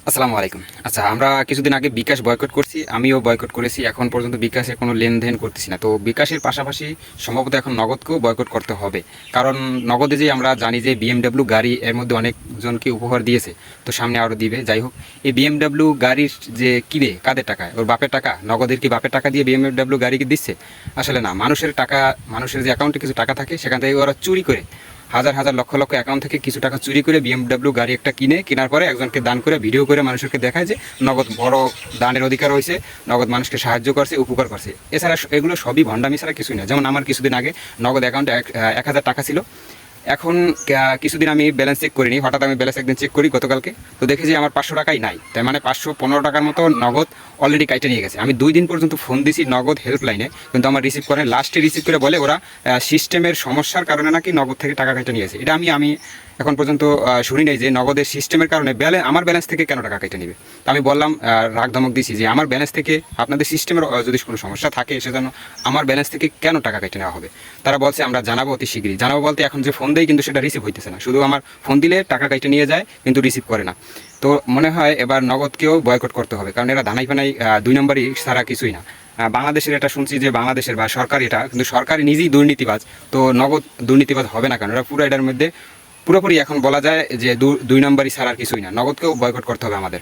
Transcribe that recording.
আসসালামু আলাইকুম। আচ্ছা, আমরা কিছুদিন আগে বিকাশ বয়কট করছি, আমিও বয়কট করেছি। এখন পর্যন্ত বিকাশে কোনো লেনদেন করতেছি না। তো বিকাশের পাশাপাশি সম্ভবত এখন নগদকেও বয়কট করতে হবে। কারণ নগদে যে আমরা জানি যে বিএমডাব্লিউ গাড়ি এর মধ্যে অনেকজনকে উপহার দিয়েছে, তো সামনে আরও দিবে। যাই হোক, এই বিএমডাব্লিউ গাড়ির যে কিনে কাদের টাকায়, ওর বাপের টাকা, নগদের কি বাপের টাকা দিয়ে বিএমডাব্লিউ গাড়িকে দিচ্ছে? আসলে না, মানুষের টাকা, মানুষের যে অ্যাকাউন্টে কিছু টাকা থাকে সেখান থেকে ওরা চুরি করে হাজার হাজার লক্ষ লক্ষ অ্যাকাউন্ট থেকে কিছু টাকা চুরি করে বিএমডাব্লিউ গাড়ি একটা কেনার পরে একজনকে দান করে ভিডিও করে মানুষকে দেখায় যে নগদ বড় দানের অধিকার হয়েছে, নগদ মানুষকে সাহায্য করছে, উপকার করছে। এছাড়া এগুলো সবই ভণ্ডামি ছাড়া কিছুই না। যেমন আমার কিছুদিন আগে নগদ অ্যাকাউন্টে 1,000 টাকা ছিল। এখন কিছুদিন আমি ব্যালেন্স চেক করিনি, হঠাৎ আমি ব্যালেন্স একদিন চেক করি গতকালকে, তো দেখি যে আমার 500 টাকাই নাই। তার মানে 515 টাকার মতো নগদ অলরেডি কাইটে নিয়ে গেছে। আমি 2 দিন পর্যন্ত ফোন দিছি নগদ হেল্পলাইনে, কিন্তু আমার রিসিভ করেন। লাস্টে রিসিভ করে বলে ওরা সিস্টেমের সমস্যার কারণে নাকি নগদ থেকে টাকা কেটে নিয়েছে। এটা আমি এখন পর্যন্ত শুনি নাই যে নগদের সিস্টেমের কারণে আমার ব্যালেন্স থেকে কেন টাকা কেটে নেবে। তো আমি বললাম, রাগ ধমক দিছি যে আমার ব্যালেন্স থেকে আপনাদের সিস্টেমের যদি কোনো সমস্যা থাকে সেজন্য আমার ব্যালেন্স থেকে কেন টাকা কেটে নেওয়া হবে। তারা বলছে আমরা জানাবো অতি শীঘ্রই। জানাবো বলতে এখন যে ফোন দেয় কিন্তু সেটা রিসিভ হইতেছে না, শুধু আমার ফোন দিলে টাকা কেটে নিয়ে যায় কিন্তু রিসিভ করে না। তো মনে হয় এবার নগদকেও বয়কট করতে হবে, কারণ এরা ধানাই পানাই 2 নম্বরই ছাড়া কিছুই না। বাংলাদেশের এটা শুনছি যে বাংলাদেশের বা সরকার, এটা কিন্তু সরকার নিজেই দুর্নীতিবাজ। তো নগদ দুর্নীতিবাজ হবে না, কারণ এরা পুরো এটার মধ্যে পুরোপুরি এখন বলা যায় যে 2 নম্বরই ছাড়া আর কিছুই না। নগদকেও বয়কট করতে হবে আমাদের।